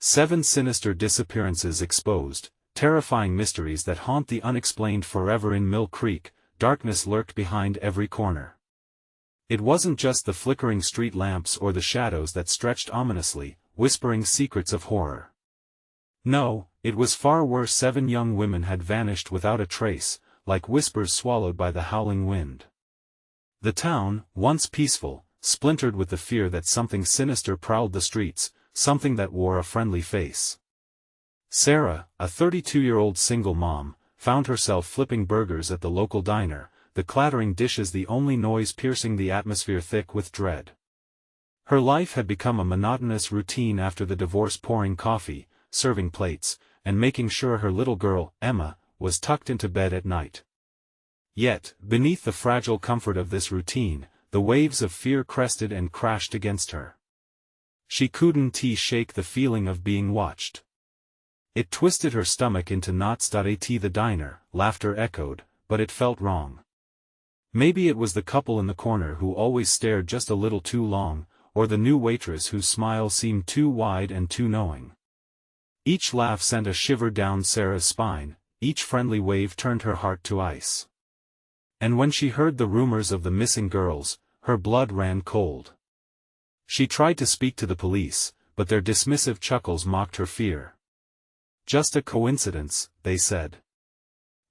7 Sinister Disappearances Exposed, terrifying mysteries that haunt the unexplained forever in Mill Creek. Darkness lurked behind every corner. It wasn't just the flickering street lamps or the shadows that stretched ominously, whispering secrets of horror. No, it was far worse. 7 young women had vanished without a trace, like whispers swallowed by the howling wind. The town, once peaceful, splintered with the fear that something sinister prowled the streets, something that wore a friendly face. Sarah, a 32-year-old single mom, found herself flipping burgers at the local diner, the clattering dishes the only noise piercing the atmosphere thick with dread. Her life had become a monotonous routine after the divorce, pouring coffee, serving plates, and making sure her little girl, Emma, was tucked into bed at night. Yet, beneath the fragile comfort of this routine, the waves of fear crested and crashed against her. She couldn't shake the feeling of being watched. It twisted her stomach into knots. At the diner, laughter echoed, but it felt wrong. Maybe it was the couple in the corner who always stared just a little too long, or the new waitress whose smile seemed too wide and too knowing. Each laugh sent a shiver down Sarah's spine, each friendly wave turned her heart to ice. And when she heard the rumors of the missing girls, her blood ran cold. She tried to speak to the police, but their dismissive chuckles mocked her fear. Just a coincidence, they said.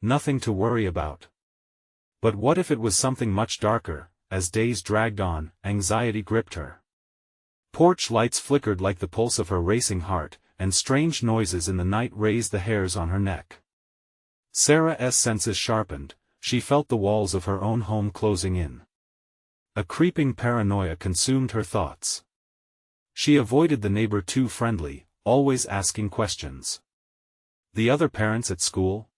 Nothing to worry about. But what if it was something much darker? As days dragged on, anxiety gripped her. Porch lights flickered like the pulse of her racing heart, and strange noises in the night raised the hairs on her neck. Sarah's senses sharpened, she felt the walls of her own home closing in. A creeping paranoia consumed her thoughts. She avoided the neighbor too friendly, always asking questions. The other parents at school?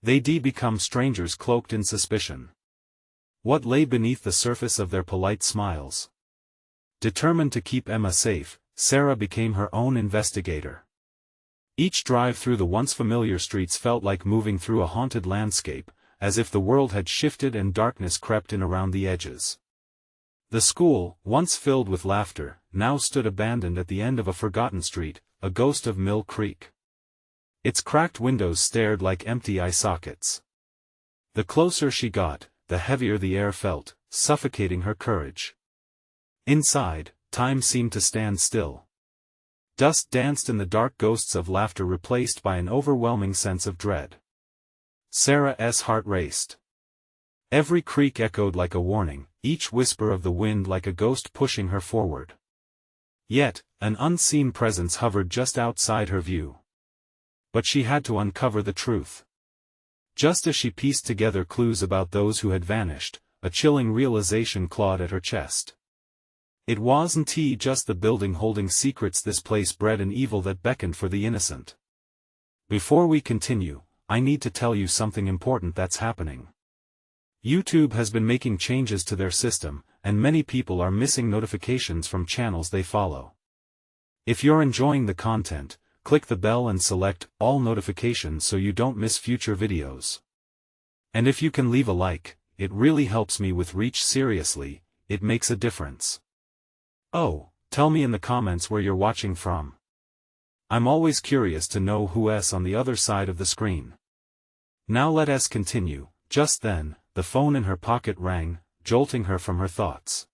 They'd become strangers cloaked in suspicion. What lay beneath the surface of their polite smiles? Determined to keep Emma safe, Sarah became her own investigator. Each drive through the once familiar streets felt like moving through a haunted landscape, as if the world had shifted and darkness crept in around the edges. The school, once filled with laughter, now stood abandoned at the end of a forgotten street, a ghost of Mill Creek. Its cracked windows stared like empty eye sockets. The closer she got, the heavier the air felt, suffocating her courage. Inside, time seemed to stand still. Dust danced in the dark, ghosts of laughter replaced by an overwhelming sense of dread. Sarah's heart raced. Every creak echoed like a warning, each whisper of the wind like a ghost pushing her forward. Yet, an unseen presence hovered just outside her view. But she had to uncover the truth. Just as she pieced together clues about those who had vanished, a chilling realization clawed at her chest. It wasn't just the building holding secrets. This place bred an evil that beckoned for the innocent. Before we continue, I need to tell you something important that's happening. YouTube has been making changes to their system, and many people are missing notifications from channels they follow. If you're enjoying the content, click the bell and select all notifications so you don't miss future videos. And if you can leave a like, it really helps me with reach. Seriously, it makes a difference. Oh, tell me in the comments where you're watching from. I'm always curious to know who's on the other side of the screen. Now let us continue. Just then, the phone in her pocket rang, jolting her from her thoughts.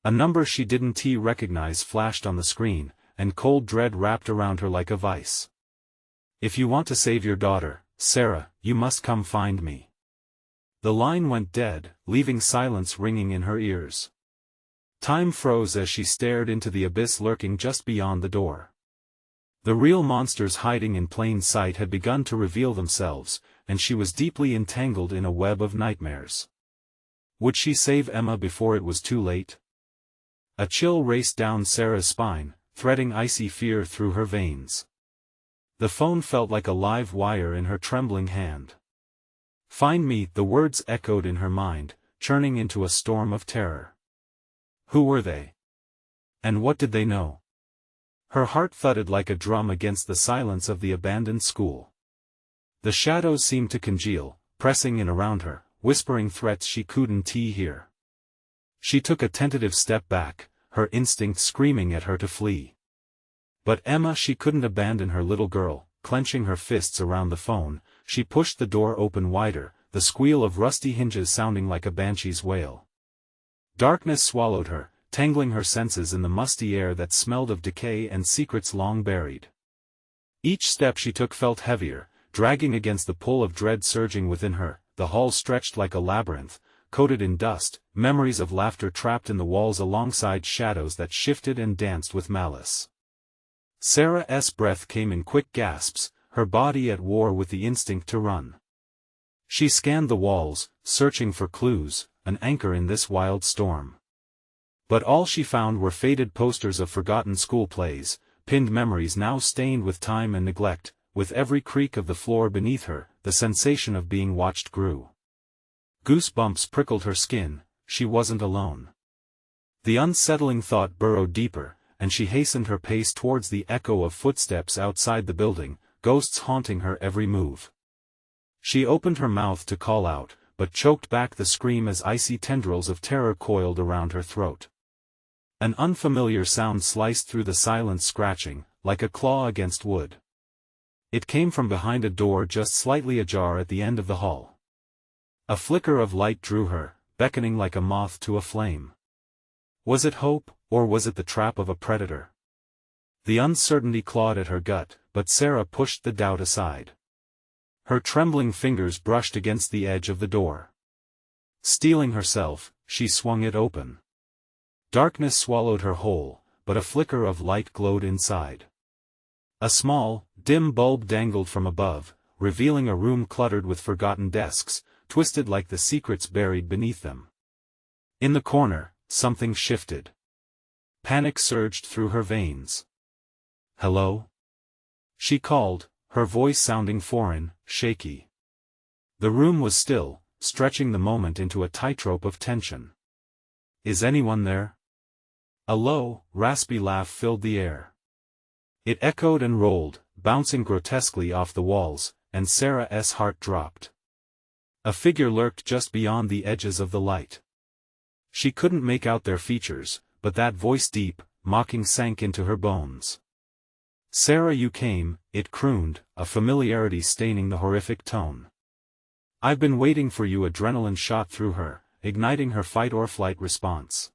A number she didn't recognize flashed on the screen, and cold dread wrapped around her like a vice. If you want to save your daughter, Sarah, you must come find me. The line went dead, leaving silence ringing in her ears. Time froze as she stared into the abyss lurking just beyond the door. The real monsters hiding in plain sight had begun to reveal themselves, and she was deeply entangled in a web of nightmares. Would she save Emma before it was too late? A chill raced down Sarah's spine, threading icy fear through her veins. The phone felt like a live wire in her trembling hand. Find me, the words echoed in her mind, churning into a storm of terror. Who were they? And what did they know? Her heart thudded like a drum against the silence of the abandoned school. The shadows seemed to congeal, pressing in around her, whispering threats she couldn't hear. She took a tentative step back, her instinct screaming at her to flee. But she couldn't abandon her little girl. Clenching her fists around the phone, she pushed the door open wider, the squeal of rusty hinges sounding like a banshee's wail. Darkness swallowed her, tangling her senses in the musty air that smelled of decay and secrets long buried. Each step she took felt heavier, dragging against the pull of dread surging within her. The hall stretched like a labyrinth, coated in dust, memories of laughter trapped in the walls alongside shadows that shifted and danced with malice. Sarah's breath came in quick gasps, her body at war with the instinct to run. She scanned the walls, searching for clues, an anchor in this wild storm. But all she found were faded posters of forgotten school plays, pinned memories now stained with time and neglect. With every creak of the floor beneath her, the sensation of being watched grew. Goosebumps prickled her skin. She wasn't alone. The unsettling thought burrowed deeper, and she hastened her pace towards the echo of footsteps outside the building, ghosts haunting her every move. She opened her mouth to call out, but choked back the scream as icy tendrils of terror coiled around her throat. An unfamiliar sound sliced through the silence, scratching, like a claw against wood. It came from behind a door just slightly ajar at the end of the hall. A flicker of light drew her, beckoning like a moth to a flame. Was it hope, or was it the trap of a predator? The uncertainty clawed at her gut, but Sarah pushed the doubt aside. Her trembling fingers brushed against the edge of the door. Steeling herself, she swung it open. Darkness swallowed her whole, but a flicker of light glowed inside. A small, dim bulb dangled from above, revealing a room cluttered with forgotten desks, twisted like the secrets buried beneath them. In the corner, something shifted. Panic surged through her veins. "Hello?" she called, her voice sounding foreign, shaky. The room was still, stretching the moment into a tightrope of tension. "Is anyone there?" A low, raspy laugh filled the air. It echoed and rolled, bouncing grotesquely off the walls, and Sarah's heart dropped. A figure lurked just beyond the edges of the light. She couldn't make out their features, but that voice, deep, mocking, sank into her bones. "Sarah, you came," it crooned, a familiarity staining the horrific tone. "I've been waiting for you." Adrenaline shot through her, igniting her fight-or-flight response.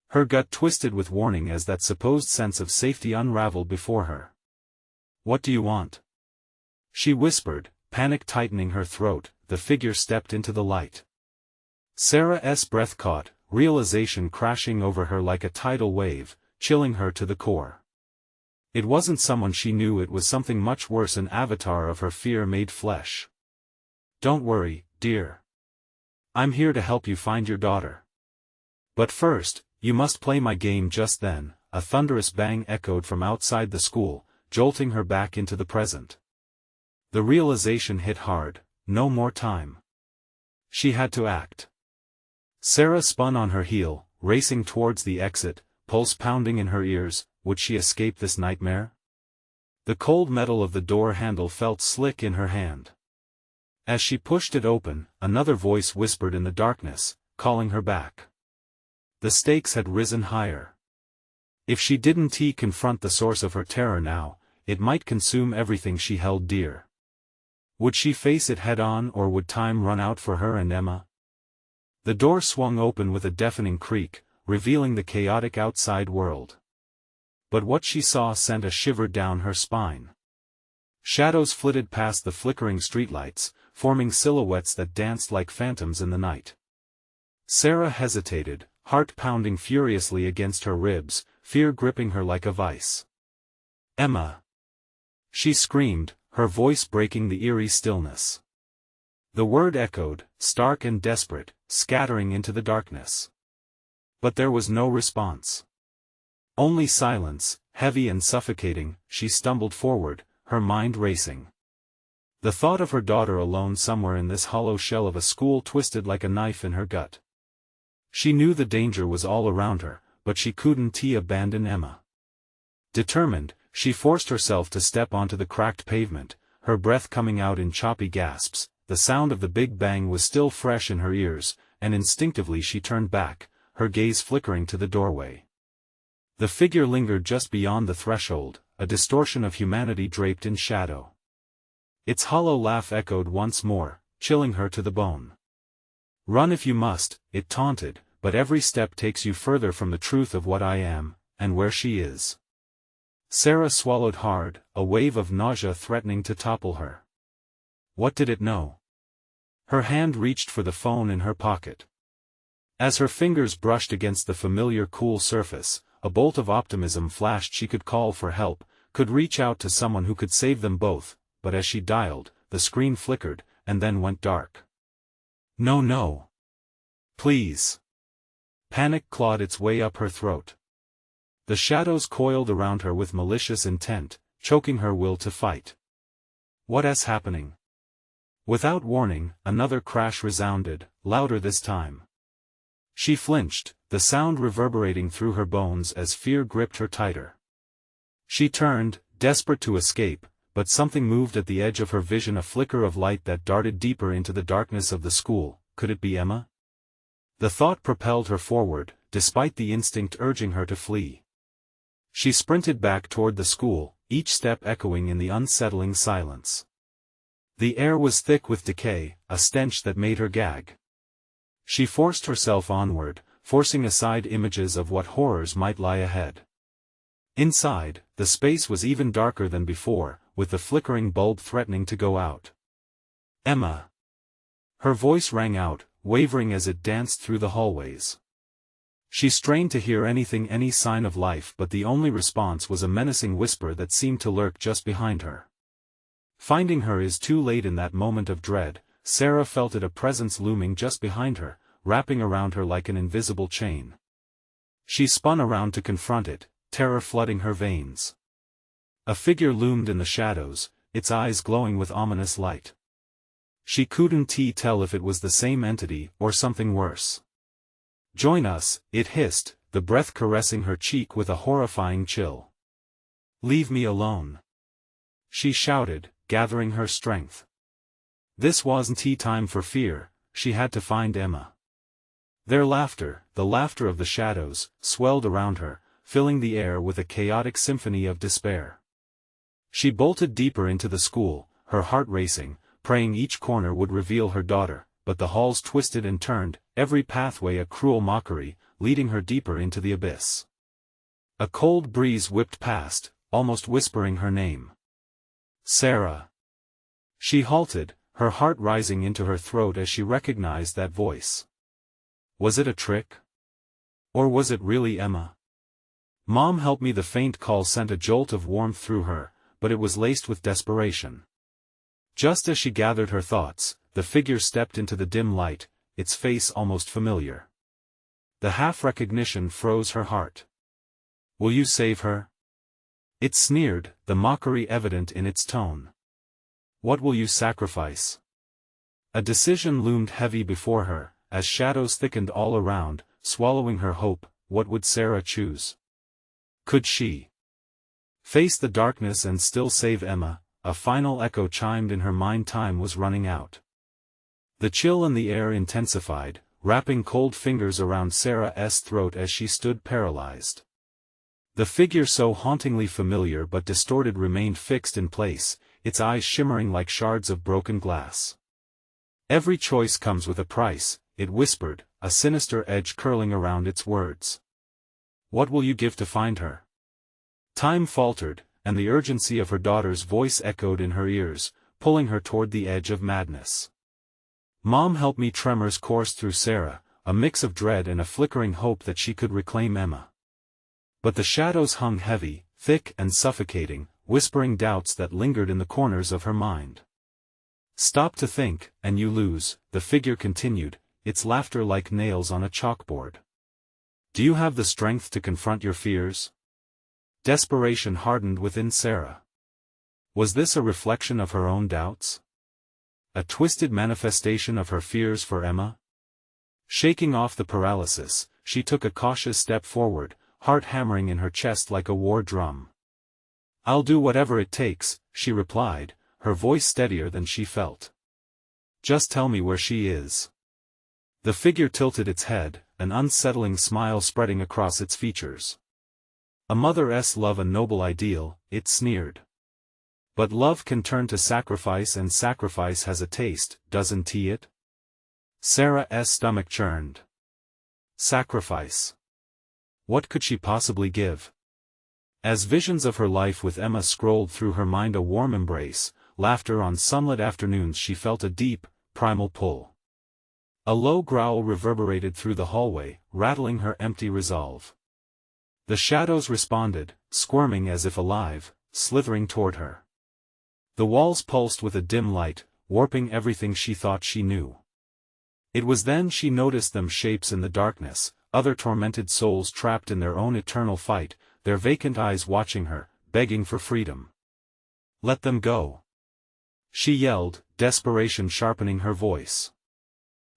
Her gut twisted with warning as that supposed sense of safety unraveled before her. "What do you want?" she whispered, panic tightening her throat. The figure stepped into the light. Sarah's breath caught, realization crashing over her like a tidal wave, chilling her to the core. It wasn't someone she knew, it was something much worse, an avatar of her fear made flesh. "Don't worry, dear. I'm here to help you find your daughter. But first, you must play my game." Just then, a thunderous bang echoed from outside the school, jolting her back into the present. The realization hit hard: no more time. She had to act. Sarah spun on her heel, racing towards the exit, pulse pounding in her ears. Would she escape this nightmare? The cold metal of the door handle felt slick in her hand. As she pushed it open, another voice whispered in the darkness, calling her back. The stakes had risen higher. If she didn't confront the source of her terror now, it might consume everything she held dear. Would she face it head-on, or would time run out for her and Emma? The door swung open with a deafening creak, revealing the chaotic outside world. But what she saw sent a shiver down her spine. Shadows flitted past the flickering streetlights, forming silhouettes that danced like phantoms in the night. Sarah hesitated, heart pounding furiously against her ribs, fear gripping her like a vice. "Emma!" she screamed, her voice breaking the eerie stillness. The word echoed, stark and desperate, scattering into the darkness. But there was no response. Only silence, heavy and suffocating. She stumbled forward, her mind racing. The thought of her daughter alone somewhere in this hollow shell of a school twisted like a knife in her gut. She knew the danger was all around her, but she couldn't abandon Emma. Determined, she forced herself to step onto the cracked pavement, her breath coming out in choppy gasps. The sound of the big bang was still fresh in her ears, and instinctively she turned back, her gaze flickering to the doorway. The figure lingered just beyond the threshold, a distortion of humanity draped in shadow. Its hollow laugh echoed once more, chilling her to the bone. "Run if you must," it taunted, "but every step takes you further from the truth of what I am, and where she is." Sarah swallowed hard, a wave of nausea threatening to topple her. What did it know? Her hand reached for the phone in her pocket. As her fingers brushed against the familiar cool surface, a bolt of optimism flashed. She could call for help, could reach out to someone who could save them both, but as she dialed, the screen flickered, and then went dark. "No, no. Please." Panic clawed its way up her throat. The shadows coiled around her with malicious intent, choking her will to fight. What is happening? Without warning, another crash resounded, louder this time. She flinched, the sound reverberating through her bones as fear gripped her tighter. She turned, desperate to escape, but something moved at the edge of her vision, a flicker of light that darted deeper into the darkness of the school. Could it be Emma? The thought propelled her forward, despite the instinct urging her to flee. She sprinted back toward the school, each step echoing in the unsettling silence. The air was thick with decay, a stench that made her gag. She forced herself onward, forcing aside images of what horrors might lie ahead. Inside, the space was even darker than before, with the flickering bulb threatening to go out. "Emma!" Her voice rang out, wavering as it danced through the hallways. She strained to hear any sign of life, but the only response was a menacing whisper that seemed to lurk just behind her. Finding her is too late. In that moment of dread, Sarah felt it, a presence looming just behind her, wrapping around her like an invisible chain. She spun around to confront it, terror flooding her veins. A figure loomed in the shadows, its eyes glowing with ominous light. She couldn't tell if it was the same entity or something worse. "Join us," it hissed, the breath caressing her cheek with a horrifying chill. "Leave me alone," she shouted, gathering her strength. This wasn't time for fear, she had to find Emma. Their laughter, the laughter of the shadows, swelled around her, filling the air with a chaotic symphony of despair. She bolted deeper into the school, her heart racing, praying each corner would reveal her daughter, but the halls twisted and turned, every pathway a cruel mockery, leading her deeper into the abyss. A cold breeze whipped past, almost whispering her name. "Sarah." She halted, her heart rising into her throat as she recognized that voice. Was it a trick? Or was it really Emma? "Mom, help me!" The faint call sent a jolt of warmth through her, but it was laced with desperation. Just as she gathered her thoughts, the figure stepped into the dim light, its face almost familiar. The half-recognition froze her heart. "Will you save her?" It sneered, the mockery evident in its tone. "What will you sacrifice?" A decision loomed heavy before her, as shadows thickened all around, swallowing her hope. What would Sarah choose? Could she face the darkness and still save Emma? A final echo chimed in her mind. Time was running out. The chill in the air intensified, wrapping cold fingers around Sarah's throat as she stood paralyzed. The figure, so hauntingly familiar but distorted, remained fixed in place, its eyes shimmering like shards of broken glass. "Every choice comes with a price," it whispered, a sinister edge curling around its words. "What will you give to find her?" Time faltered, and the urgency of her daughter's voice echoed in her ears, pulling her toward the edge of madness. "Mom, help me!" Tremors coursed through Sarah, a mix of dread and a flickering hope that she could reclaim Emma. But the shadows hung heavy, thick and suffocating, whispering doubts that lingered in the corners of her mind. "Stop to think, and you lose," the figure continued, its laughter like nails on a chalkboard. "Do you have the strength to confront your fears?" Desperation hardened within Sarah. Was this a reflection of her own doubts? A twisted manifestation of her fears for Emma? Shaking off the paralysis, she took a cautious step forward, heart hammering in her chest like a war drum. "I'll do whatever it takes," she replied, her voice steadier than she felt. "Just tell me where she is." The figure tilted its head, an unsettling smile spreading across its features. A mother's love a noble ideal, it sneered. But love can turn to sacrifice, and sacrifice has a taste, doesn't it? Sarah's stomach churned. Sacrifice. What could she possibly give? As visions of her life with Emma scrolled through her mind, a warm embrace, laughter on sunlit afternoons, she felt a deep, primal pull. A low growl reverberated through the hallway, rattling her empty resolve. The shadows responded, squirming as if alive, slithering toward her. The walls pulsed with a dim light, warping everything she thought she knew. It was then she noticed them, shapes in the darkness, other tormented souls trapped in their own eternal fight, their vacant eyes watching her, begging for freedom. Let them go. She yelled, desperation sharpening her voice.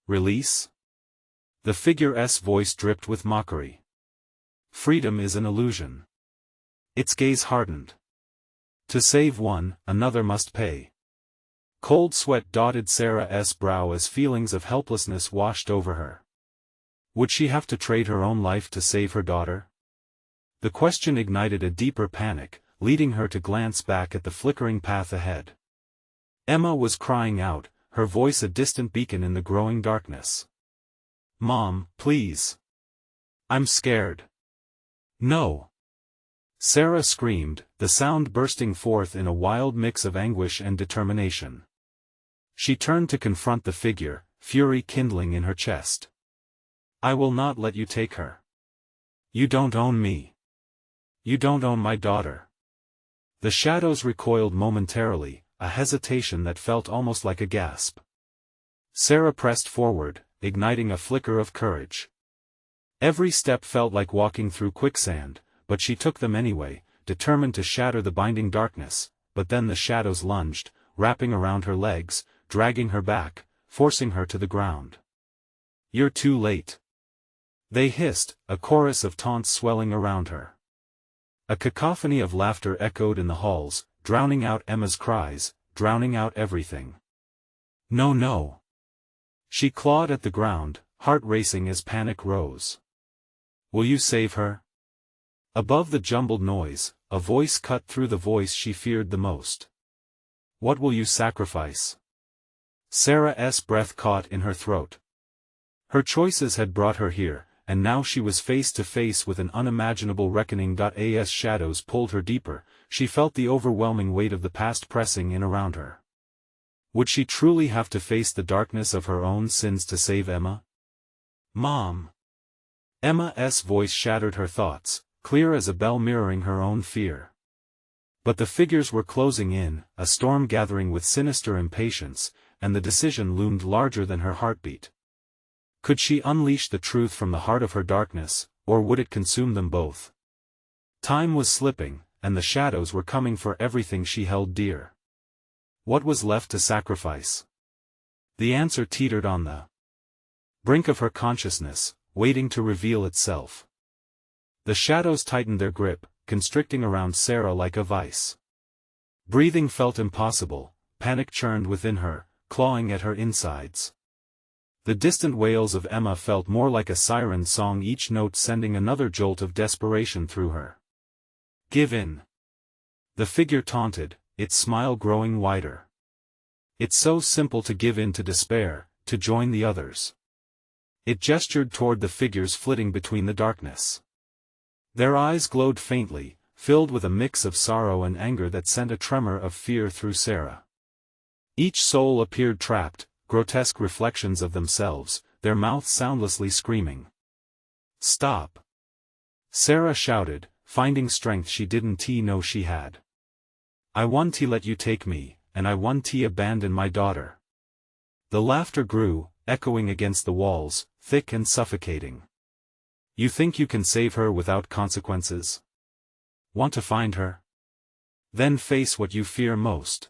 Release? The figure's voice dripped with mockery. Freedom is an illusion. Its gaze hardened. To save one, another must pay. Cold sweat dotted Sarah's brow as feelings of helplessness washed over her. Would she have to trade her own life to save her daughter? The question ignited a deeper panic, leading her to glance back at the flickering path ahead. Emma was crying out, her voice a distant beacon in the growing darkness. Mom, please. I'm scared. No. Sarah screamed, the sound bursting forth in a wild mix of anguish and determination. She turned to confront the figure, fury kindling in her chest. I will not let you take her. You don't own me. You don't own my daughter. The shadows recoiled momentarily, a hesitation that felt almost like a gasp. Sarah pressed forward, igniting a flicker of courage. Every step felt like walking through quicksand, but she took them anyway, determined to shatter the binding darkness. But then the shadows lunged, wrapping around her legs, dragging her back, forcing her to the ground. You're too late. They hissed, a chorus of taunts swelling around her. A cacophony of laughter echoed in the halls, drowning out Emma's cries, drowning out everything. No, no. She clawed at the ground, heart racing as panic rose. Will you save her? Above the jumbled noise, a voice cut through the voice she feared the most. What will you sacrifice? Sarah's breath caught in her throat. Her choices had brought her here, and now she was face to face with an unimaginable reckoning. As shadows pulled her deeper, she felt the overwhelming weight of the past pressing in around her. Would she truly have to face the darkness of her own sins to save Emma? Mom! Emma's voice shattered her thoughts, clear as a bell mirroring her own fear. But the figures were closing in, a storm gathering with sinister impatience, and the decision loomed larger than her heartbeat. Could she unleash the truth from the heart of her darkness, or would it consume them both? Time was slipping, and the shadows were coming for everything she held dear. What was left to sacrifice? The answer teetered on the brink of her consciousness, waiting to reveal itself. The shadows tightened their grip, constricting around Sarah like a vice. Breathing felt impossible, panic churned within her, clawing at her insides. The distant wails of Emma felt more like a siren song, each note sending another jolt of desperation through her. Give in. The figure taunted, its smile growing wider. It's so simple to give in to despair, to join the others. It gestured toward the figures flitting between the darkness. Their eyes glowed faintly, filled with a mix of sorrow and anger that sent a tremor of fear through Sarah. Each soul appeared trapped, grotesque reflections of themselves, their mouths soundlessly screaming. Stop! Sarah shouted, finding strength she didn't know she had. I want to let you take me, and I want to abandon my daughter. The laughter grew, echoing against the walls, thick and suffocating. You think you can save her without consequences? Want to find her? Then face what you fear most.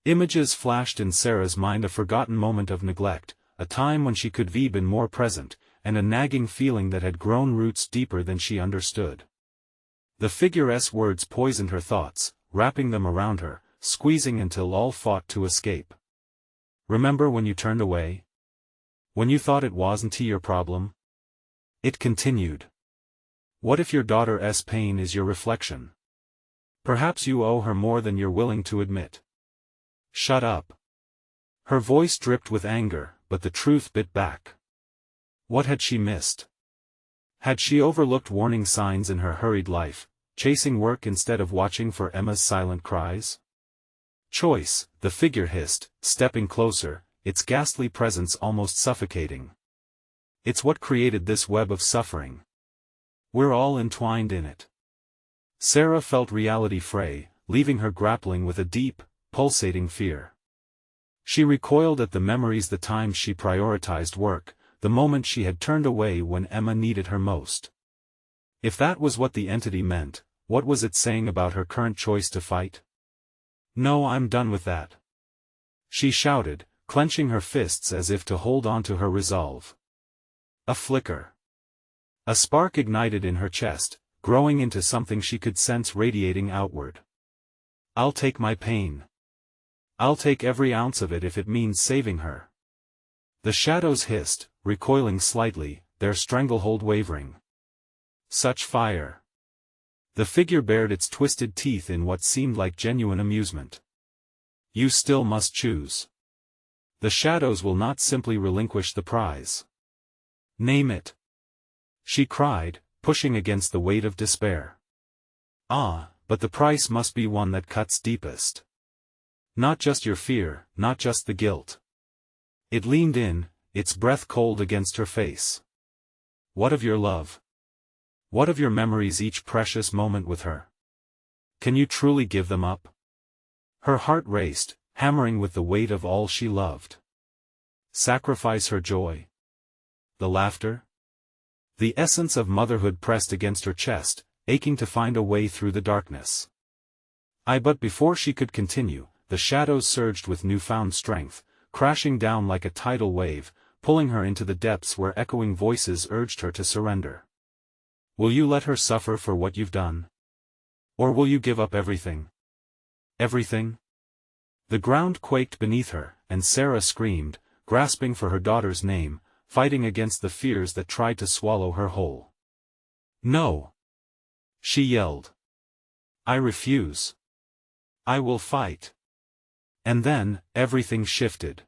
Images flashed in Sarah's mind, a forgotten moment of neglect, a time when she could have been more present, and a nagging feeling that had grown roots deeper than she understood. The figure's words poisoned her thoughts, wrapping them around her, squeezing until all fought to escape. Remember when you turned away? When you thought it wasn't your problem? It continued. What if your daughter's pain is your reflection? Perhaps you owe her more than you're willing to admit. Shut up. Her voice dripped with anger, but the truth bit back. What had she missed? Had she overlooked warning signs in her hurried life, chasing work instead of watching for Emma's silent cries? Choice, the figure hissed, stepping closer, its ghastly presence almost suffocating. It's what created this web of suffering. We're all entwined in it. Sarah felt reality fray, leaving her grappling with a deep, pulsating fear. She recoiled at the memories, the times she prioritized work, the moment she had turned away when Emma needed her most. If that was what the entity meant, what was it saying about her current choice to fight? No, I'm done with that. She shouted, clenching her fists as if to hold on to her resolve. A flicker. A spark ignited in her chest, growing into something she could sense radiating outward. I'll take my pain. I'll take every ounce of it if it means saving her. The shadows hissed, recoiling slightly, their stranglehold wavering. Such fire. The figure bared its twisted teeth in what seemed like genuine amusement. You still must choose. The shadows will not simply relinquish the prize. Name it. She cried, pushing against the weight of despair. Ah, but the price must be one that cuts deepest. Not just your fear, not just the guilt. It leaned in, its breath cold against her face. What of your love? What of your memories, each precious moment with her? Can you truly give them up? Her heart raced, hammering with the weight of all she loved. Sacrifice her joy? The laughter? The essence of motherhood pressed against her chest, aching to find a way through the darkness. But before she could continue, the shadows surged with newfound strength, crashing down like a tidal wave, pulling her into the depths where echoing voices urged her to surrender. Will you let her suffer for what you've done? Or will you give up everything? Everything? The ground quaked beneath her, and Sarah screamed, grasping for her daughter's name, fighting against the fears that tried to swallow her whole. No! She yelled. I refuse. I will fight. And then, everything shifted.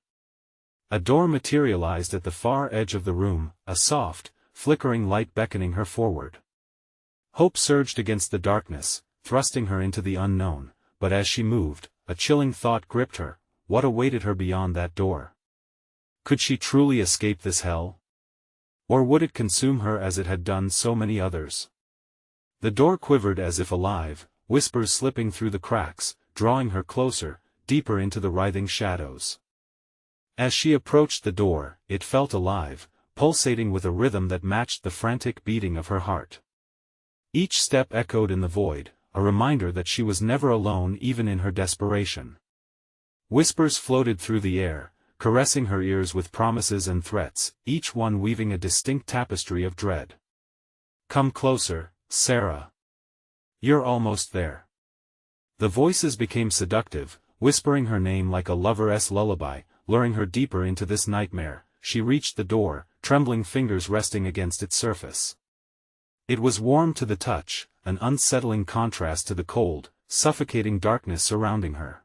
A door materialized at the far edge of the room, a soft, flickering light beckoning her forward. Hope surged against the darkness, thrusting her into the unknown, but as she moved, a chilling thought gripped her. What awaited her beyond that door? Could she truly escape this hell? Or would it consume her as it had done so many others? The door quivered as if alive, whispers slipping through the cracks, drawing her closer, deeper into the writhing shadows. As she approached the door, it felt alive, pulsating with a rhythm that matched the frantic beating of her heart. Each step echoed in the void, a reminder that she was never alone even in her desperation. Whispers floated through the air, caressing her ears with promises and threats, each one weaving a distinct tapestry of dread. Come closer, Sarah. You're almost there. The voices became seductive, whispering her name like a lover's lullaby, luring her deeper into this nightmare. She reached the door, trembling fingers resting against its surface. It was warm to the touch, an unsettling contrast to the cold, suffocating darkness surrounding her.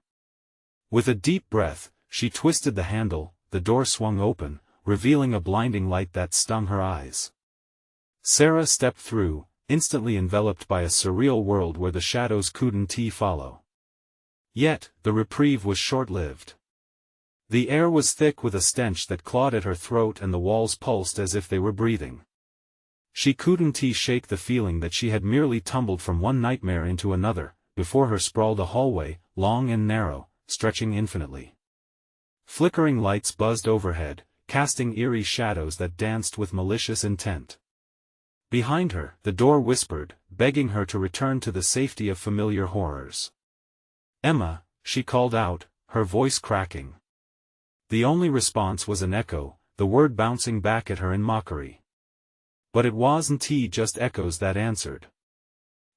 With a deep breath, she twisted the handle, the door swung open, revealing a blinding light that stung her eyes. Sarah stepped through, instantly enveloped by a surreal world where the shadows couldn't follow. Yet, the reprieve was short-lived. The air was thick with a stench that clawed at her throat and the walls pulsed as if they were breathing. She couldn't shake the feeling that she had merely tumbled from one nightmare into another. Before her sprawled a hallway, long and narrow, stretching infinitely. Flickering lights buzzed overhead, casting eerie shadows that danced with malicious intent. Behind her, the door whispered, begging her to return to the safety of familiar horrors. Emma, she called out, her voice cracking. The only response was an echo, the word bouncing back at her in mockery. But it wasn't just echoes that answered.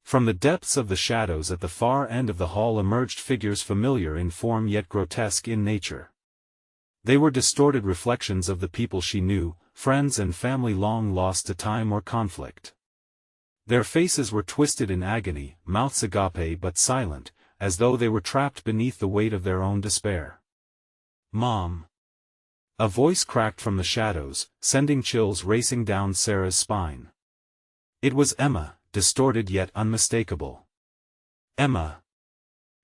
From the depths of the shadows at the far end of the hall emerged figures familiar in form yet grotesque in nature. They were distorted reflections of the people she knew, friends and family long lost to time or conflict. Their faces were twisted in agony, mouths agape but silent, as though they were trapped beneath the weight of their own despair. "Mom." A voice cracked from the shadows, sending chills racing down Sarah's spine. It was Emma, distorted yet unmistakable. "Emma!"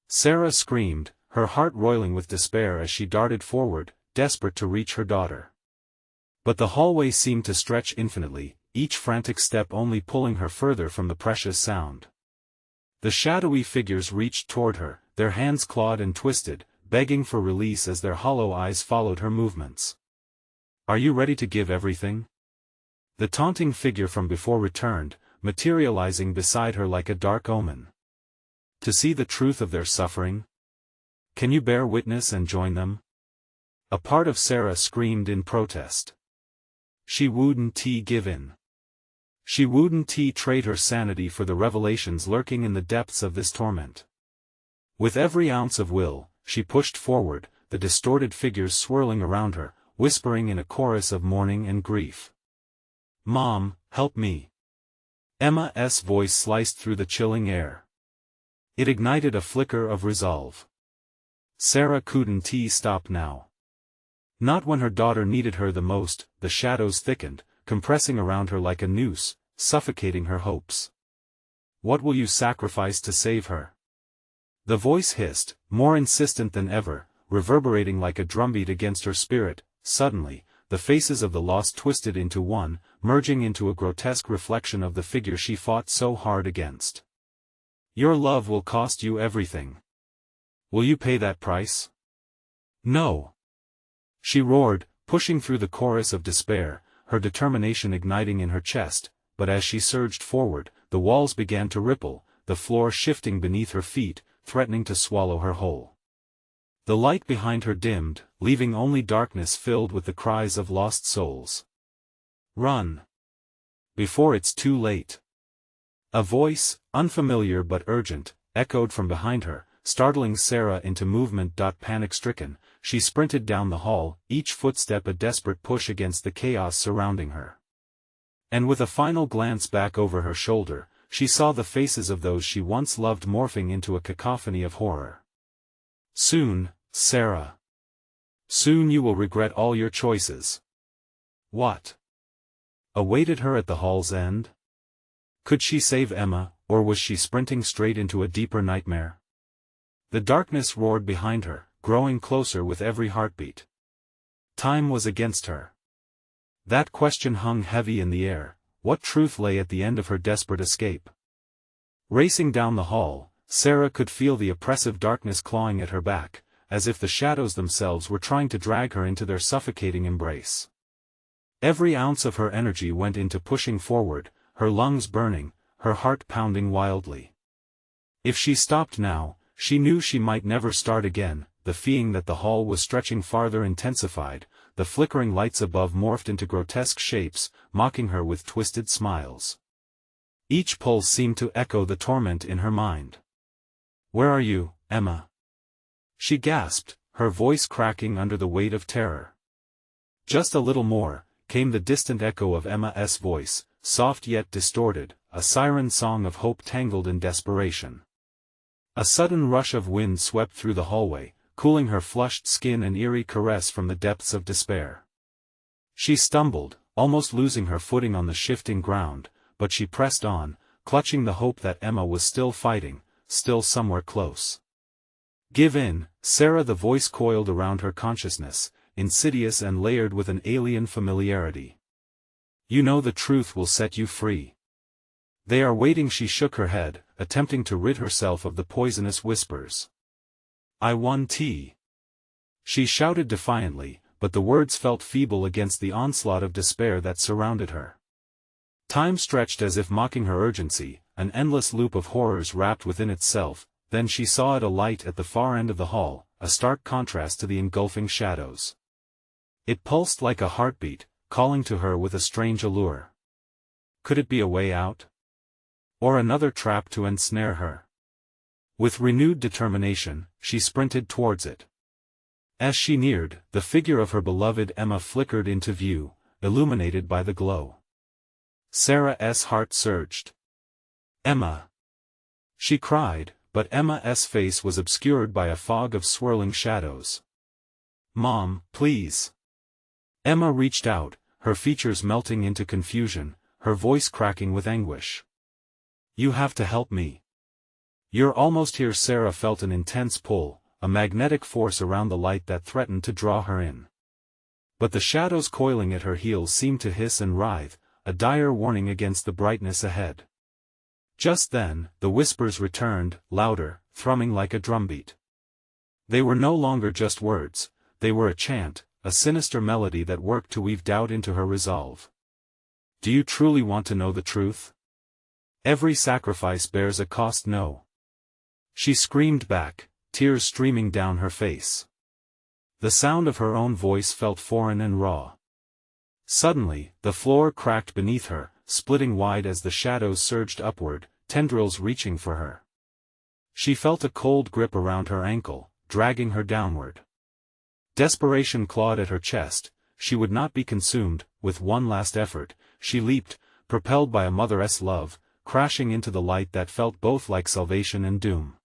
Sarah screamed, her heart roiling with despair as she darted forward, desperate to reach her daughter. But the hallway seemed to stretch infinitely, each frantic step only pulling her further from the precious sound. The shadowy figures reached toward her, their hands clawed and twisted, begging for release as their hollow eyes followed her movements. "Are you ready to give everything?" The taunting figure from before returned, materializing beside her like a dark omen. "To see the truth of their suffering? Can you bear witness and join them?" A part of Sarah screamed in protest. She wouldn't give in. She wouldn't trade her sanity for the revelations lurking in the depths of this torment. With every ounce of will, she pushed forward, the distorted figures swirling around her, whispering in a chorus of mourning and grief. "Mom, help me." Emma's voice sliced through the chilling air. It ignited a flicker of resolve. Sarah couldn't stop now. Not when her daughter needed her the most. The shadows thickened, compressing around her like a noose, suffocating her hopes. "What will you sacrifice to save her?" The voice hissed, more insistent than ever, reverberating like a drumbeat against her spirit. Suddenly, the faces of the lost twisted into one, merging into a grotesque reflection of the figure she fought so hard against. "Your love will cost you everything. Will you pay that price?" "No!" she roared, pushing through the chorus of despair, her determination igniting in her chest, but as she surged forward, the walls began to ripple, the floor shifting beneath her feet, threatening to swallow her whole. The light behind her dimmed, leaving only darkness filled with the cries of lost souls. "Run! Before it's too late!" A voice, unfamiliar but urgent, echoed from behind her, startling Sarah into movement. Panic-stricken, she sprinted down the hall, each footstep a desperate push against the chaos surrounding her. And with a final glance back over her shoulder, she saw the faces of those she once loved morphing into a cacophony of horror. "Soon, Sarah. Soon you will regret all your choices." What awaited her at the hall's end? Could she save Emma, or was she sprinting straight into a deeper nightmare? The darkness roared behind her, growing closer with every heartbeat. Time was against her. That question hung heavy in the air. What truth lay at the end of her desperate escape? Racing down the hall, Sarah could feel the oppressive darkness clawing at her back, as if the shadows themselves were trying to drag her into their suffocating embrace. Every ounce of her energy went into pushing forward, her lungs burning, her heart pounding wildly. If she stopped now, she knew she might never start again. The feeling that the hall was stretching farther intensified, the flickering lights above morphed into grotesque shapes, mocking her with twisted smiles. Each pulse seemed to echo the torment in her mind. "Where are you, Emma?" she gasped, her voice cracking under the weight of terror. Just a little more, came the distant echo of Emma's voice, soft yet distorted, a siren song of hope tangled in desperation. A sudden rush of wind swept through the hallway, cooling her flushed skin, an eerie caress from the depths of despair. She stumbled, almost losing her footing on the shifting ground, but she pressed on, clutching the hope that Emma was still fighting, still somewhere close. "Give in, Sarah." The voice coiled around her consciousness, insidious and layered with an alien familiarity. "You know the truth will set you free. They are waiting." She shook her head, attempting to rid herself of the poisonous whispers. "I won tea." She shouted defiantly, but the words felt feeble against the onslaught of despair that surrounded her. Time stretched as if mocking her urgency, an endless loop of horrors wrapped within itself. Then she saw it, a light at the far end of the hall, a stark contrast to the engulfing shadows. It pulsed like a heartbeat, calling to her with a strange allure. Could it be a way out? Or another trap to ensnare her? With renewed determination, she sprinted towards it. As she neared, the figure of her beloved Emma flickered into view, illuminated by the glow. Sarah's heart surged. Emma! She cried, but Emma's face was obscured by a fog of swirling shadows. Mom, please! Emma reached out, her features melting into confusion, her voice cracking with anguish. You have to help me. You're almost here. Sarah felt an intense pull, a magnetic force around the light that threatened to draw her in. But the shadows coiling at her heels seemed to hiss and writhe, a dire warning against the brightness ahead. Just then, the whispers returned, louder, thrumming like a drumbeat. They were no longer just words, they were a chant, a sinister melody that worked to weave doubt into her resolve. Do you truly want to know the truth? Every sacrifice bears a cost. No. She screamed back, tears streaming down her face. The sound of her own voice felt foreign and raw. Suddenly, the floor cracked beneath her, splitting wide as the shadows surged upward, tendrils reaching for her. She felt a cold grip around her ankle, dragging her downward. Desperation clawed at her chest. She would not be consumed. With one last effort, she leaped, propelled by a mother's love, crashing into the light that felt both like salvation and doom.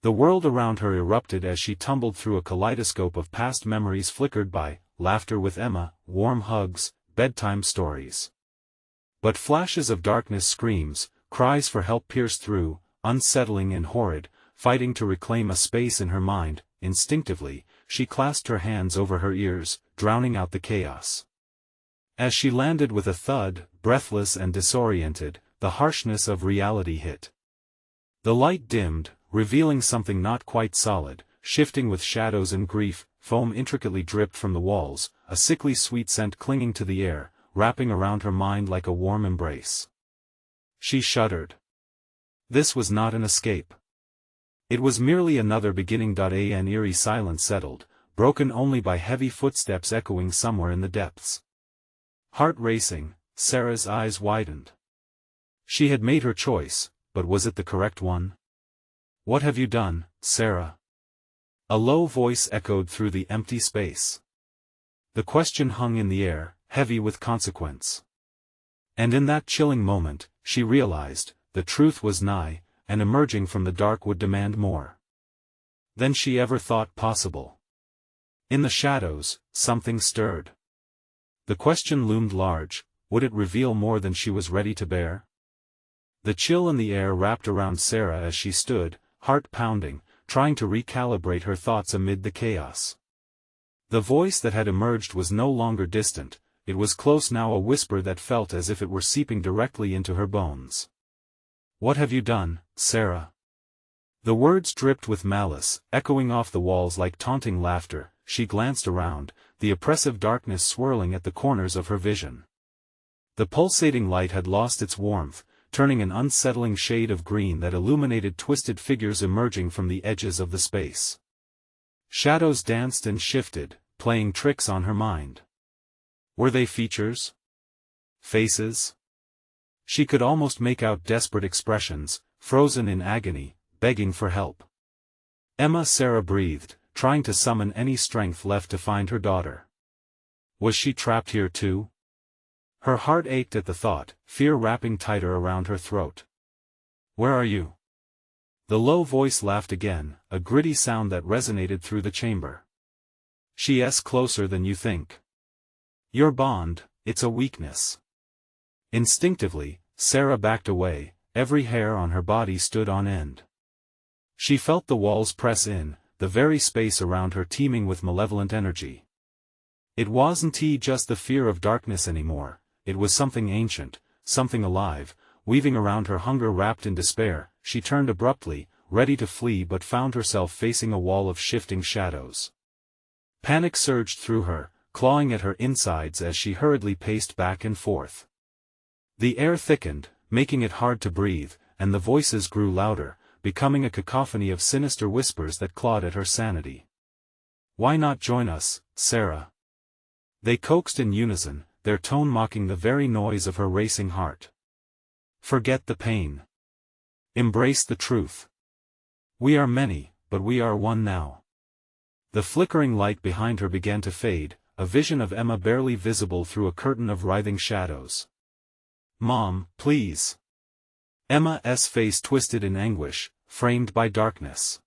The world around her erupted as she tumbled through a kaleidoscope of past memories flickered by, laughter with Emma, warm hugs, bedtime stories. But flashes of darkness, screams, cries for help pierced through, unsettling and horrid, fighting to reclaim a space in her mind. Instinctively, she clasped her hands over her ears, drowning out the chaos. As she landed with a thud, breathless and disoriented, the harshness of reality hit. The light dimmed, revealing something not quite solid, shifting with shadows and grief. Foam intricately dripped from the walls, a sickly sweet scent clinging to the air, wrapping around her mind like a warm embrace. She shuddered. This was not an escape. It was merely another beginning. An eerie silence settled, broken only by heavy footsteps echoing somewhere in the depths. Heart racing, Sarah's eyes widened. She had made her choice, but was it the correct one? What have you done, Sarah? A low voice echoed through the empty space. The question hung in the air, heavy with consequence. And in that chilling moment, she realized, the truth was nigh, and emerging from the dark would demand more than she ever thought possible. In the shadows, something stirred. The question loomed large. Would it reveal more than she was ready to bear? The chill in the air wrapped around Sarah as she stood, heart pounding, trying to recalibrate her thoughts amid the chaos. The voice that had emerged was no longer distant, it was close now, a whisper that felt as if it were seeping directly into her bones. What have you done, Sarah? The words dripped with malice, echoing off the walls like taunting laughter. She glanced around, the oppressive darkness swirling at the corners of her vision. The pulsating light had lost its warmth, turning an unsettling shade of green that illuminated twisted figures emerging from the edges of the space. Shadows danced and shifted, playing tricks on her mind. Were they features? Faces? She could almost make out desperate expressions, frozen in agony, begging for help. Emma. Sarah breathed, trying to summon any strength left to find her daughter. Was she trapped here too? Her heart ached at the thought, fear wrapping tighter around her throat. Where are you? The low voice laughed again, a gritty sound that resonated through the chamber. She's closer than you think. Your bond, it's a weakness. Instinctively, Sarah backed away, every hair on her body stood on end. She felt the walls press in, the very space around her teeming with malevolent energy. It wasn't just the fear of darkness anymore, it was something ancient, something alive, weaving around her. Hunger wrapped in despair. She turned abruptly, ready to flee, but found herself facing a wall of shifting shadows. Panic surged through her, clawing at her insides as she hurriedly paced back and forth. The air thickened, making it hard to breathe, and the voices grew louder, becoming a cacophony of sinister whispers that clawed at her sanity. Why not join us, Sarah? They coaxed in unison, their tone mocking the very noise of her racing heart. Forget the pain. Embrace the truth. We are many, but we are one now. The flickering light behind her began to fade, a vision of Emma barely visible through a curtain of writhing shadows. Mom, please. Emma's face twisted in anguish, framed by darkness.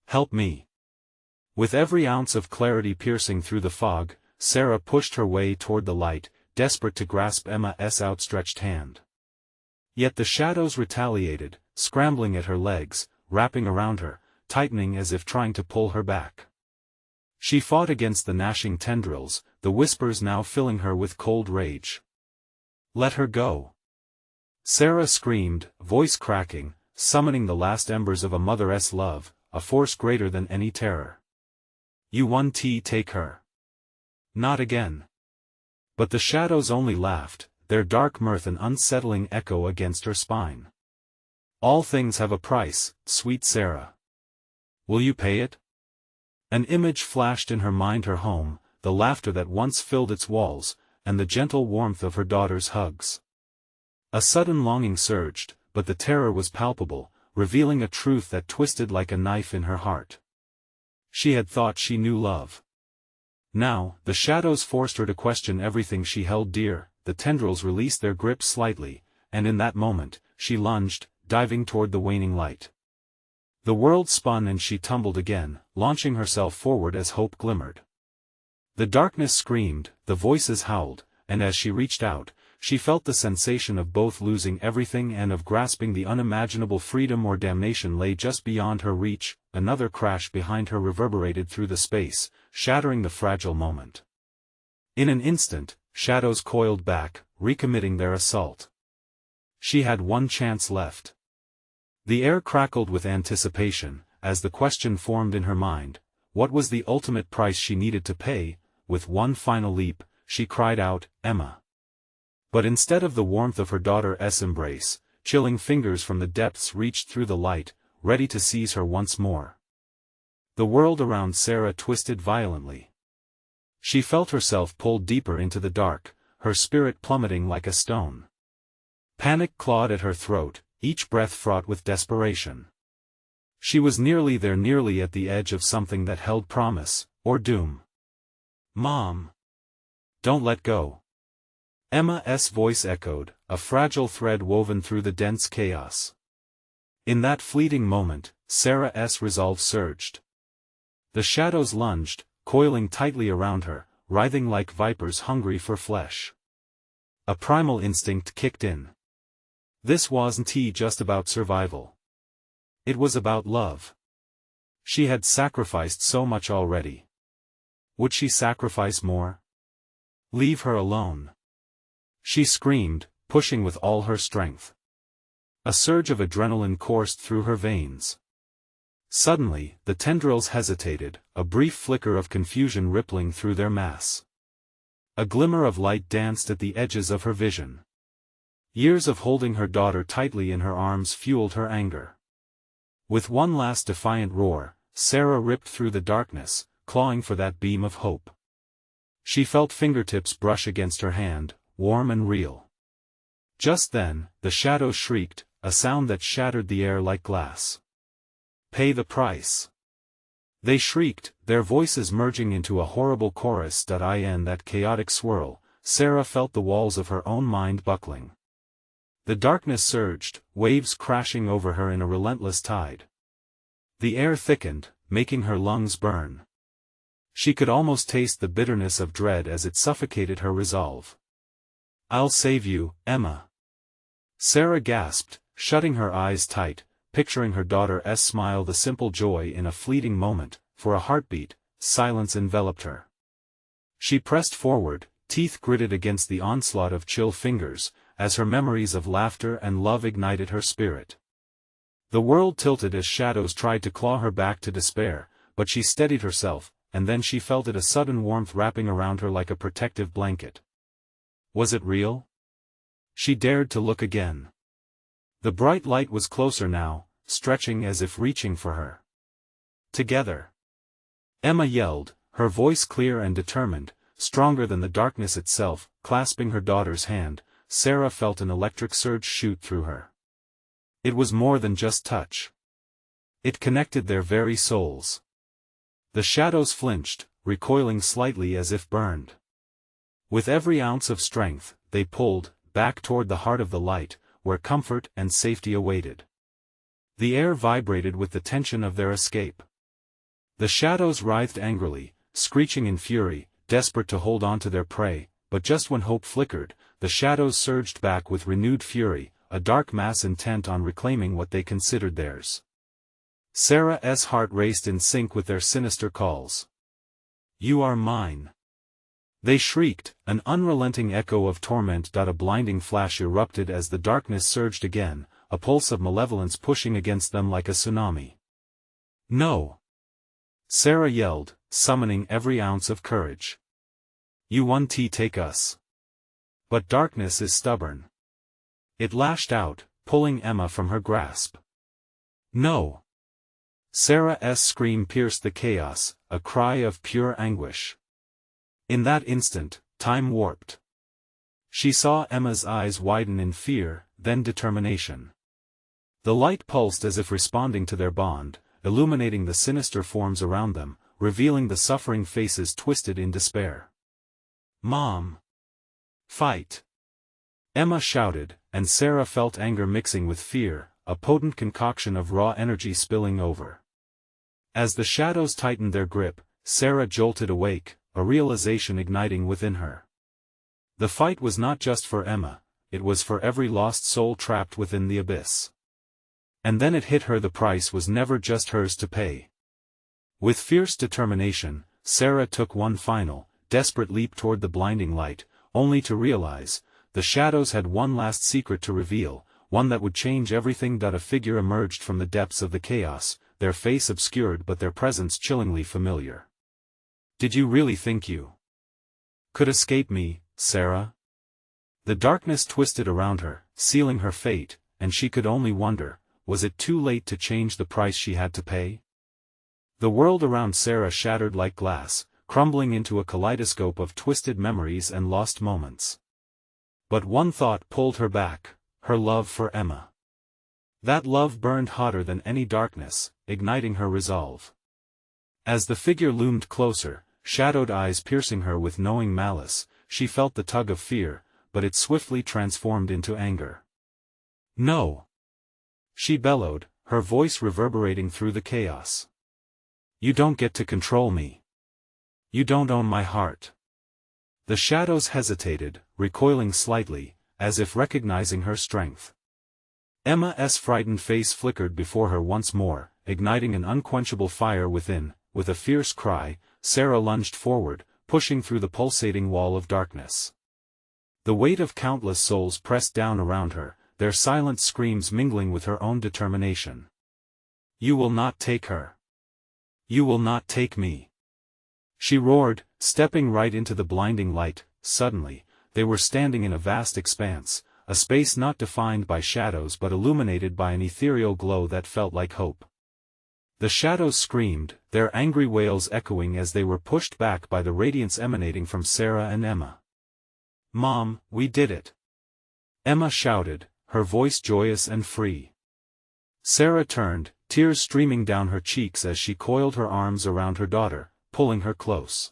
"Help me." With every ounce of clarity piercing through the fog, Sarah pushed her way toward the light, desperate to grasp Emma's outstretched hand. Yet the shadows retaliated, scrambling at her legs, wrapping around her, tightening as if trying to pull her back. She fought against the gnashing tendrils, the whispers now filling her with cold rage. "Let her go!" Sarah screamed, voice cracking, summoning the last embers of a mother's love, a force greater than any terror. "You won't take her." "Not again." But the shadows only laughed, their dark mirth an unsettling echo against her spine. "All things have a price, sweet Sarah. Will you pay it?" An image flashed in her mind, her home, the laughter that once filled its walls, and the gentle warmth of her daughter's hugs. A sudden longing surged, but the terror was palpable, revealing a truth that twisted like a knife in her heart. She had thought she knew love. Now, the shadows forced her to question everything she held dear. The tendrils released their grip slightly, and in that moment, she lunged, diving toward the waning light. The world spun and she tumbled again, launching herself forward as hope glimmered. The darkness screamed, the voices howled, and as she reached out, she felt the sensation of both losing everything and of grasping the unimaginable freedom or damnation lay just beyond her reach. Another crash behind her reverberated through the space, shattering the fragile moment. In an instant, shadows coiled back, recommitting their assault. She had one chance left. The air crackled with anticipation, as the question formed in her mind, what was the ultimate price she needed to pay? With one final leap, she cried out, "Emma." But instead of the warmth of her daughter's embrace, chilling fingers from the depths reached through the light, ready to seize her once more. The world around Sarah twisted violently. She felt herself pulled deeper into the dark, her spirit plummeting like a stone. Panic clawed at her throat, each breath fraught with desperation. She was nearly there, nearly at the edge of something that held promise, or doom. "Mom! Don't let go." Emma's voice echoed, a fragile thread woven through the dense chaos. In that fleeting moment, Sarah's resolve surged. The shadows lunged, coiling tightly around her, writhing like vipers hungry for flesh. A primal instinct kicked in. This wasn't just about survival. It was about love. She had sacrificed so much already. Would she sacrifice more? Leave her alone. She screamed, pushing with all her strength. A surge of adrenaline coursed through her veins. Suddenly, the tendrils hesitated, a brief flicker of confusion rippling through their mass. A glimmer of light danced at the edges of her vision. Years of holding her daughter tightly in her arms fueled her anger. With one last defiant roar, Sarah ripped through the darkness, clawing for that beam of hope. She felt fingertips brush against her hand, warm and real. Just then, the shadows shrieked, a sound that shattered the air like glass. "Pay the price." They shrieked, their voices merging into a horrible chorus. In that chaotic swirl, Sarah felt the walls of her own mind buckling. The darkness surged, waves crashing over her in a relentless tide. The air thickened, making her lungs burn. She could almost taste the bitterness of dread as it suffocated her resolve. "I'll save you, Emma." Sarah gasped, shutting her eyes tight, picturing her daughter's smile, the simple joy in a fleeting moment. For a heartbeat, silence enveloped her. She pressed forward, teeth gritted against the onslaught of chill fingers, as her memories of laughter and love ignited her spirit. The world tilted as shadows tried to claw her back to despair, but she steadied herself, and then she felt a sudden warmth wrapping around her like a protective blanket. Was it real? She dared to look again. The bright light was closer now, stretching as if reaching for her. "Together!" Emma yelled, her voice clear and determined, stronger than the darkness itself. Clasping her daughter's hand, Sarah felt an electric surge shoot through her. It was more than just touch. It connected their very souls. The shadows flinched, recoiling slightly as if burned. With every ounce of strength, they pulled, back toward the heart of the light, where comfort and safety awaited. The air vibrated with the tension of their escape. The shadows writhed angrily, screeching in fury, desperate to hold on to their prey, but just when hope flickered, the shadows surged back with renewed fury, a dark mass intent on reclaiming what they considered theirs. Sarah's heart raced in sync with their sinister calls. "You are mine!" They shrieked, an unrelenting echo of torment. A blinding flash erupted as the darkness surged again, a pulse of malevolence pushing against them like a tsunami. "No!" Sarah yelled, summoning every ounce of courage. "You won't take us." But darkness is stubborn. It lashed out, pulling Emma from her grasp. "No!" Sarah's scream pierced the chaos, a cry of pure anguish. In that instant, time warped. She saw Emma's eyes widen in fear, then determination. The light pulsed as if responding to their bond, illuminating the sinister forms around them, revealing the suffering faces twisted in despair. "Mom! Fight!" Emma shouted, and Sarah felt anger mixing with fear, a potent concoction of raw energy spilling over. As the shadows tightened their grip, Sarah jolted awake, a realization igniting within her. The fight was not just for Emma, it was for every lost soul trapped within the abyss. And then it hit her: the price was never just hers to pay. With fierce determination, Sarah took one final, desperate leap toward the blinding light, only to realize, the shadows had one last secret to reveal, one that would change everything. A figure emerged from the depths of the chaos, their face obscured but their presence chillingly familiar. "Did you really think you could escape me, Sarah?" The darkness twisted around her, sealing her fate, and she could only wonder, was it too late to change the price she had to pay? The world around Sarah shattered like glass, crumbling into a kaleidoscope of twisted memories and lost moments. But one thought pulled her back, her love for Emma. That love burned hotter than any darkness, igniting her resolve. As the figure loomed closer, shadowed eyes piercing her with knowing malice, she felt the tug of fear, but it swiftly transformed into anger. "No!" she bellowed, her voice reverberating through the chaos. "You don't get to control me. You don't own my heart." The shadows hesitated, recoiling slightly, as if recognizing her strength. Emma's frightened face flickered before her once more, igniting an unquenchable fire within. With a fierce cry, Sarah lunged forward, pushing through the pulsating wall of darkness. The weight of countless souls pressed down around her, their silent screams mingling with her own determination. "You will not take her. You will not take me!" she roared, stepping right into the blinding light. Suddenly, they were standing in a vast expanse, a space not defined by shadows but illuminated by an ethereal glow that felt like hope. The shadows screamed, their angry wails echoing as they were pushed back by the radiance emanating from Sarah and Emma. "Mom, we did it!" Emma shouted, her voice joyous and free. Sarah turned, tears streaming down her cheeks as she coiled her arms around her daughter, pulling her close.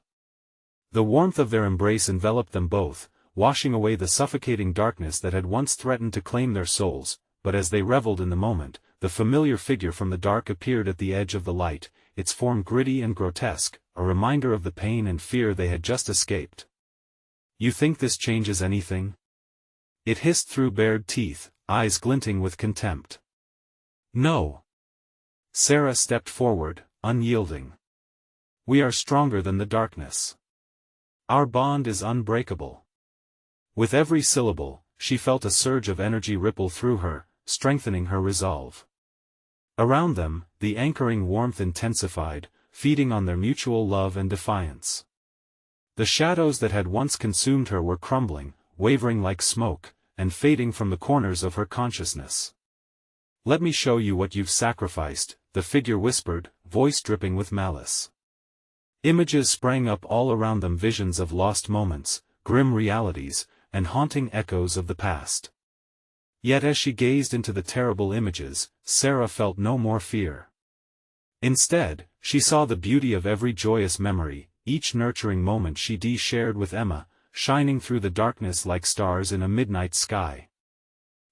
The warmth of their embrace enveloped them both, washing away the suffocating darkness that had once threatened to claim their souls. But as they reveled in the moment, the familiar figure from the dark appeared at the edge of the light, its form gritty and grotesque, a reminder of the pain and fear they had just escaped. "You think this changes anything?" it hissed through bared teeth, eyes glinting with contempt. "No." Sarah stepped forward, unyielding. "We are stronger than the darkness. Our bond is unbreakable." With every syllable, she felt a surge of energy ripple through her, strengthening her resolve. Around them, the anchoring warmth intensified, feeding on their mutual love and defiance. The shadows that had once consumed her were crumbling, wavering like smoke, and fading from the corners of her consciousness. "Let me show you what you've sacrificed," the figure whispered, voice dripping with malice. Images sprang up all around them, visions of lost moments, grim realities, and haunting echoes of the past. Yet as she gazed into the terrible images, Sarah felt no more fear. Instead, she saw the beauty of every joyous memory, each nurturing moment she shared with Emma, shining through the darkness like stars in a midnight sky.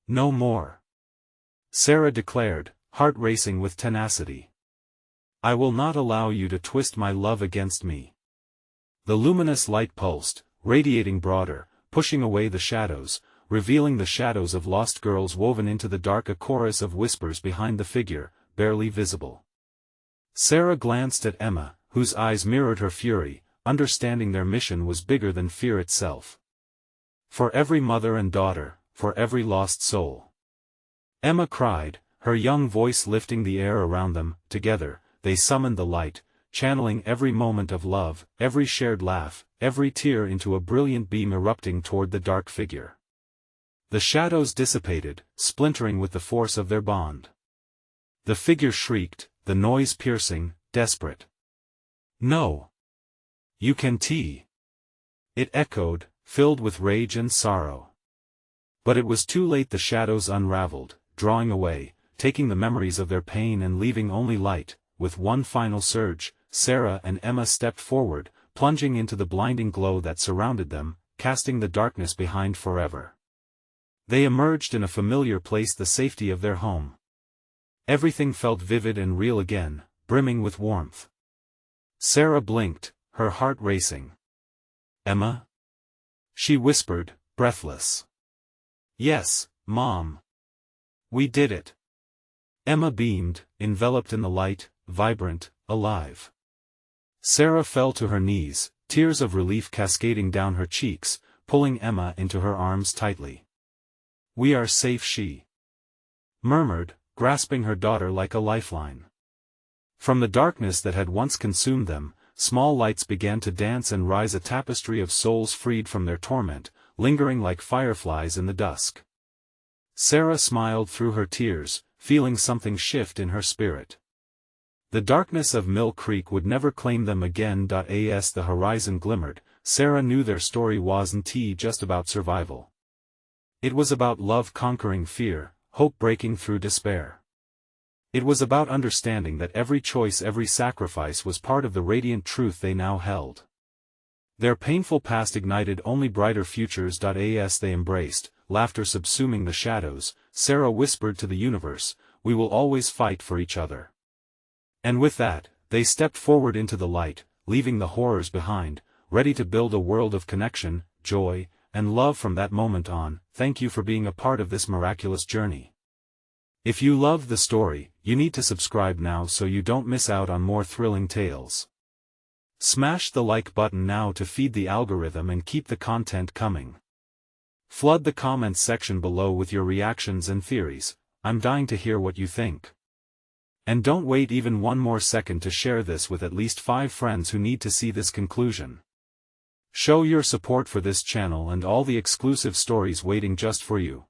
No more. Sarah declared, heart racing with tenacity. I will not allow you to twist my love against me. The luminous light pulsed, radiating broader, pushing away the shadows, revealing the shadows of lost girls woven into the dark, a chorus of whispers behind the figure, barely visible. Sarah glanced at Emma, whose eyes mirrored her fury, understanding their mission was bigger than fear itself. For every mother and daughter, for every lost soul. Emma cried, her young voice lifting the air around them. Together, they summoned the light, channeling every moment of love, every shared laugh, every tear into a brilliant beam erupting toward the dark figure. The shadows dissipated, splintering with the force of their bond. The figure shrieked, the noise piercing, desperate. No. You can tee. It echoed, filled with rage and sorrow. But it was too late. The shadows unraveled, drawing away, taking the memories of their pain and leaving only light. With one final surge, Sarah and Emma stepped forward, plunging into the blinding glow that surrounded them, casting the darkness behind forever. They emerged in a familiar place, the safety of their home. Everything felt vivid and real again, brimming with warmth. Sarah blinked, her heart racing. Emma? She whispered, breathless. Yes, Mom. We did it. Emma beamed, enveloped in the light, vibrant, alive. Sarah fell to her knees, tears of relief cascading down her cheeks, pulling Emma into her arms tightly. We are safe, she murmured, grasping her daughter like a lifeline. From the darkness that had once consumed them, small lights began to dance and rise, a tapestry of souls freed from their torment, lingering like fireflies in the dusk. Sarah smiled through her tears, feeling something shift in her spirit. The darkness of Mill Creek would never claim them again. As the horizon glimmered, Sarah knew their story wasn't just about survival. It was about love conquering fear, hope breaking through despair. It was about understanding that every choice, every sacrifice was part of the radiant truth they now held. Their painful past ignited only brighter futures. As they embraced, laughter subsuming the shadows, Sarah whispered to the universe, "We will always fight for each other." And with that, they stepped forward into the light, leaving the horrors behind, ready to build a world of connection, joy, and love from that moment on. Thank you for being a part of this miraculous journey. If you loved the story, you need to subscribe now so you don't miss out on more thrilling tales. Smash the like button now to feed the algorithm and keep the content coming. Flood the comments section below with your reactions and theories. I'm dying to hear what you think. And don't wait even one more second to share this with at least 5 friends who need to see this conclusion. Show your support for this channel and all the exclusive stories waiting just for you.